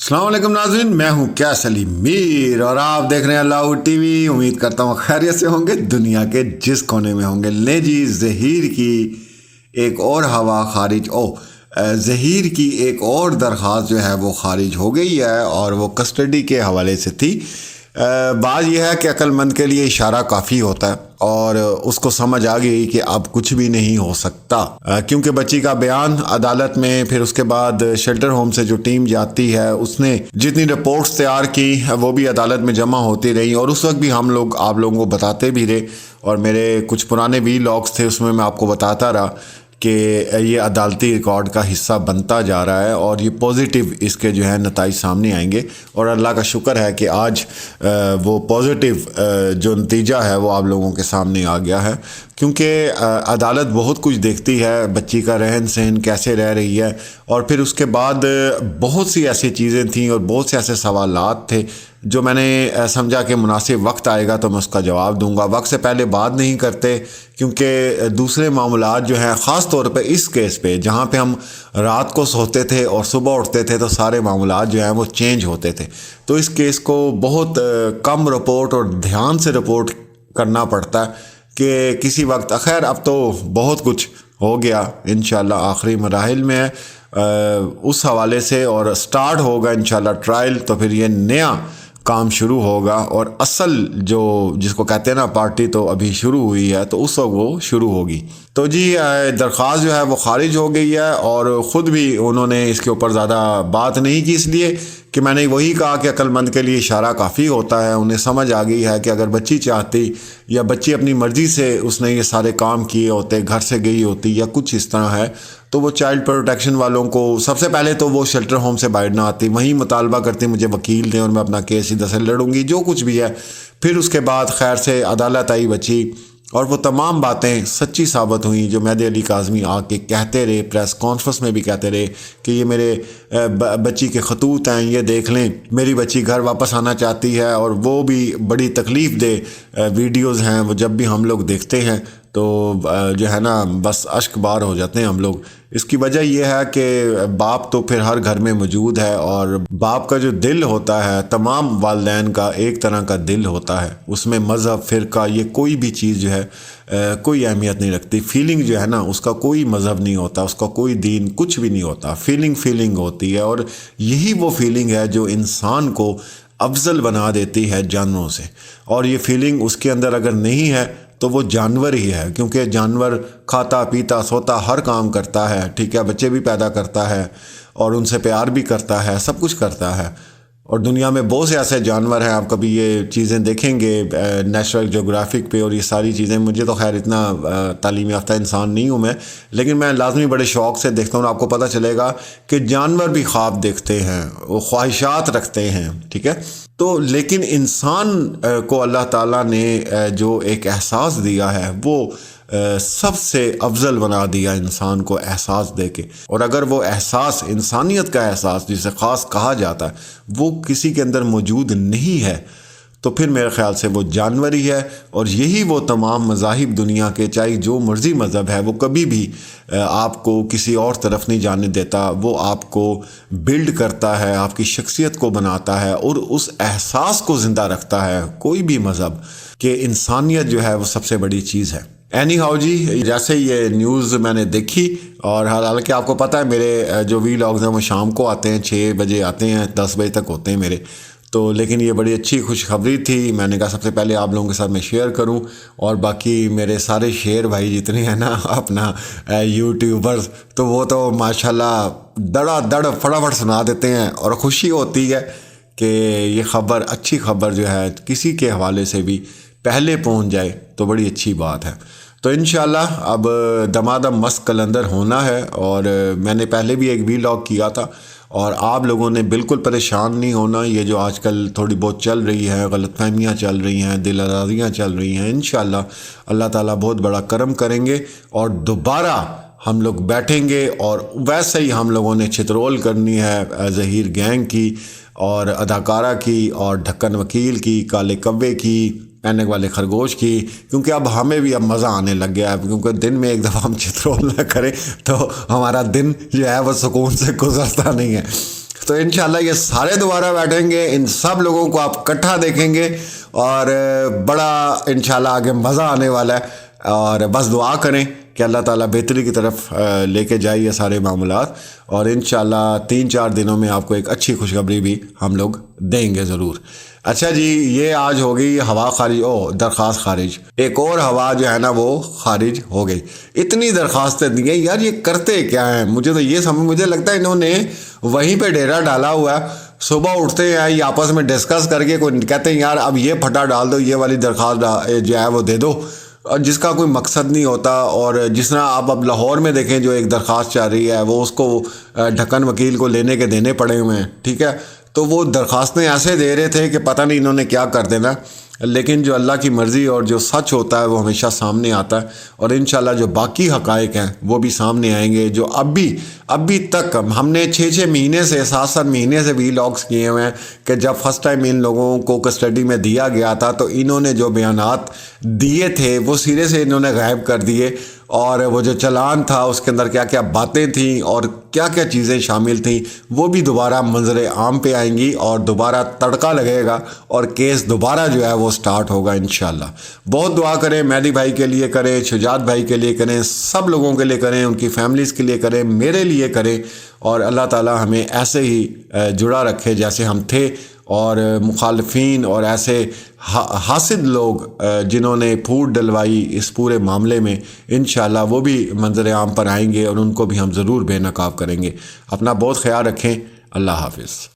अस्सलाम वालेकुम नाज़रीन, मैं हूँ क्या सलीम मीर और आप देख रहे हैं लाहौर टीवी। उम्मीद करता हूँ खैरियत से होंगे, दुनिया के जिस कोने में होंगे। ले जी, ज़हीर की एक और हवा खारिज ज़हीर की एक और दरख्वास्त जो है वो खारिज हो गई है और वो कस्टडी के हवाले से थी। बात यह है कि अक्लमंद के लिए इशारा काफ़ी होता है और उसको समझ आ गई कि अब कुछ भी नहीं हो सकता, क्योंकि बच्ची का बयान अदालत में, फिर उसके बाद शेल्टर होम से जो टीम जाती है उसने जितनी रिपोर्ट्स तैयार की वो भी अदालत में जमा होती रही और उस वक्त भी हम लोग आप लोगों को बताते भी रहे और मेरे कुछ पुराने वीलॉग्स थे उसमें मैं आपको बताता रहा कि ये अदालती रिकॉर्ड का हिस्सा बनता जा रहा है और ये पॉजिटिव इसके जो है नताइज सामने आएंगे। और अल्लाह का शुक्र है कि आज वो पॉजिटिव जो नतीजा है वो आप लोगों के सामने आ गया है, क्योंकि अदालत बहुत कुछ देखती है, बच्ची का रहन सहन कैसे रह रही है, और फिर उसके बाद बहुत सी ऐसी चीज़ें थीं और बहुत से ऐसे सवालात थे जो मैंने समझा कि मुनासिब वक्त आएगा तो मैं उसका जवाब दूंगा। वक्त से पहले बात नहीं करते, क्योंकि दूसरे मामलात जो हैं ख़ास तौर पे इस केस पे जहाँ पे हम रात को सोते थे और सुबह उठते थे तो सारे मामलात जो हैं वो चेंज होते थे, तो इस केस को बहुत कम रिपोर्ट और ध्यान से रिपोर्ट करना पड़ता है कि किसी वक्त। खैर अब तो बहुत कुछ हो गया, इंशाल्लाह आखिरी मराहिल में है उस हवाले से, और स्टार्ट होगा इंशाल्लाह ट्रायल, तो फिर ये नया काम शुरू होगा और असल जो जिसको कहते हैं ना पार्टी तो अभी शुरू हुई है, तो उस वक्त वो शुरू होगी। तो जी दरख्वास्त जो है वो खारिज हो गई है और ख़ुद भी उन्होंने इसके ऊपर ज़्यादा बात नहीं की, इसलिए कि मैंने वही कहा कि अक्लमंद के लिए इशारा काफ़ी होता है। उन्हें समझ आ गई है कि अगर बच्ची चाहती या बच्ची अपनी मर्ज़ी से उसने ये सारे काम किए होते, घर से गई होती या कुछ इस तरह है, तो वो चाइल्ड प्रोटेक्शन वालों को सबसे पहले तो वो शेल्टर होम से बाहर ना आती, वहीं मुतालबा करती मुझे वकील दें और मैं अपना केस सीधा से लड़ूंगी, जो कुछ भी है। फिर उसके बाद खैर से अदालत आई बच्ची और वो तमाम बातें सच्ची साबित हुई जो मेहदी अली काज़मी आके कहते रहे, प्रेस कॉन्फ्रेंस में भी कहते रहे कि ये मेरे बच्ची के खतूत हैं, ये देख लें, मेरी बच्ची घर वापस आना चाहती है। और वो भी बड़ी तकलीफ़ दे वीडियोज़ हैं, वो जब भी हम लोग देखते हैं तो जो है ना बस अश्क बार हो जाते हैं हम लोग। इसकी वजह यह है कि बाप तो फिर हर घर में मौजूद है और बाप का जो दिल होता है, तमाम वालिदैन का एक तरह का दिल होता है, उसमें मज़हब फ़िरका ये कोई भी चीज़ जो है कोई अहमियत नहीं रखती। फीलिंग जो है ना उसका कोई मज़हब नहीं होता, उसका कोई दीन, कुछ भी नहीं होता। फीलिंग होती है और यही वो फीलिंग है जो इंसान को अफजल बना देती है जानवरों से। और ये फीलिंग उसके अंदर अगर नहीं है तो वो जानवर ही है, क्योंकि जानवर खाता पीता सोता हर काम करता है, ठीक है, बच्चे भी पैदा करता है और उनसे प्यार भी करता है, सब कुछ करता है। और दुनिया में बहुत से ऐसे जानवर हैं, आप कभी ये चीज़ें देखेंगे नेशनल ज्योग्राफिक पे और ये सारी चीज़ें। मुझे तो खैर इतना तालीम याफ्ता इंसान नहीं हूँ मैं, लेकिन मैं लाजमी बड़े शौक़ से देखता हूँ। आपको पता चलेगा कि जानवर भी ख्वाब देखते हैं, वो ख्वाहिशात रखते हैं, ठीक है। तो लेकिन इंसान को अल्लाह ताला ने जो एक एहसास दिया है वो सबसे अफजल बना दिया इंसान को एहसास दे के। और अगर वो एहसास इंसानियत का एहसास जिसे ख़ास कहा जाता है वो किसी के अंदर मौजूद नहीं है तो फिर मेरे ख़्याल से वो जानवर ही है। और यही वो तमाम मज़ाहिब दुनिया के, चाहे जो मर्ज़ी मज़हब है, वो कभी भी आपको किसी और तरफ नहीं जाने देता। वो आपको बिल्ड करता है, आपकी शख्सियत को बनाता है और उस एहसास को ज़िंदा रखता है, कोई भी मज़हब, कि इंसानियत जो है वो सबसे बड़ी चीज़ है। एनी हाउ जी, जैसे ये न्यूज़ मैंने देखी, और हालांकि आपको पता है मेरे जो वीलॉग्स हैं वो शाम को आते हैं, 6 बजे आते हैं, 10 बजे तक होते हैं मेरे, तो लेकिन ये बड़ी अच्छी खुशखबरी थी। मैंने कहा सबसे पहले आप लोगों के साथ मैं शेयर करूं, और बाकी मेरे सारे शेर भाई जितने हैं ना अपना यूट्यूबर्स, तो वो तो माशाल्लाह दड़ फटाफट सुना देते हैं और ख़ुशी होती है कि ये ख़बर, अच्छी ख़बर जो है किसी के हवाले से भी पहले पहुंच जाए तो बड़ी अच्छी बात है। तो इंशाल्लाह अब दमादम मस्त कलंदर होना है। और मैंने पहले भी एक वीलॉग किया था और आप लोगों ने बिल्कुल परेशान नहीं होना। ये जो आजकल थोड़ी बहुत चल रही है, गलतफहमियाँ चल रही हैं, दिल आज़ारियाँ चल रही हैं, इंशाल्लाह अल्लाह ताला बहुत बड़ा करम करेंगे और दोबारा हम लोग बैठेंगे। और वैसे ही हम लोगों ने चित्रोल करनी है ज़हीर गैंग की और अदाकारा की और ढक्कन वकील की, काले कव्वे की, ऐनक वाले खरगोश की, क्योंकि अब हमें भी अब मज़ा आने लग गया है। क्योंकि दिन में एक दफ़ा हम चित्रोल ना करें तो हमारा दिन जो है वो सुकून से गुजरता नहीं है। تو انشاءاللہ یہ سارے دوبارہ بیٹھیں گے، ان سب لوگوں کو آپ اکٹھا دیکھیں گے اور بڑا انشاءاللہ آگے مزہ آنے والا ہے۔ اور بس دعا کریں کہ اللہ تعالیٰ بہتری کی طرف لے کے جائے یہ سارے معاملات، اور انشاءاللہ 3-4 دنوں میں آپ کو ایک اچھی خوشخبری بھی ہم لوگ دیں گے ضرور۔ اچھا جی، یہ آج ہو گئی ہوا خارج، درخواست خارج۔ ایک اور ہوا جو ہے نا وہ خارج ہو گئی۔ اتنی درخواستیں دی ہیں یار، یہ کرتے کیا ہیں؟ مجھے تو یہ مجھے لگتا ہے انہوں نے وہیں پہ ڈیرا ڈالا ہوا ہے۔ صبح اٹھتے ہیں یہ آپس میں ڈسکس کر کے کوئی کہتے ہیں یار اب یہ پھٹا ڈال دو، یہ والی درخواست جو ہے وہ دے دو، اور جس کا کوئی مقصد نہیں ہوتا۔ اور جس طرح آپ اب لاہور میں دیکھیں جو ایک درخواست چل رہی ہے، وہ اس کو ڈھکن وکیل کو لینے کے دینے پڑے ہوئے ہیں، ٹھیک ہے؟ تو وہ درخواستیں ایسے دے رہے تھے کہ پتہ نہیں انہوں نے کیا کر دینا، لیکن جو اللہ کی مرضی اور جو سچ ہوتا ہے وہ ہمیشہ سامنے آتا ہے، اور انشاءاللہ جو باقی حقائق ہیں وہ بھی سامنے آئیں گے۔ جو ابھی تک ہم نے 6 مہینے سے 7 مہینے سے وی لاگس کیے ہوئے ہیں کہ جب فرسٹ ٹائم ان لوگوں کو کسٹڈی میں دیا گیا تھا تو انہوں نے جو بیانات دیے تھے وہ سرے سے انہوں نے غائب کر دیے، اور وہ جو چلان تھا اس کے اندر کیا کیا باتیں تھیں اور کیا کیا چیزیں شامل تھیں وہ بھی دوبارہ منظر عام پہ آئیں گی، اور دوبارہ تڑکا لگے گا اور کیس دوبارہ جو ہے وہ سٹارٹ ہوگا انشاءاللہ۔ بہت دعا کریں، مہدی بھائی کے لیے کریں، شجاعت بھائی کے لیے کریں، سب لوگوں کے لیے کریں، ان کی فیملیز کے لیے کریں، میرے لیے کریں، اور اللہ تعالی ہمیں ایسے ہی جڑا رکھے جیسے ہم تھے، اور مخالفین اور ایسے حاسد لوگ جنہوں نے پھوٹ ڈلوائی اس پورے معاملے میں، انشاءاللہ وہ بھی منظر عام پر آئیں گے اور ان کو بھی ہم ضرور بے نقاب کریں گے۔ اپنا بہت خیال رکھیں، اللہ حافظ۔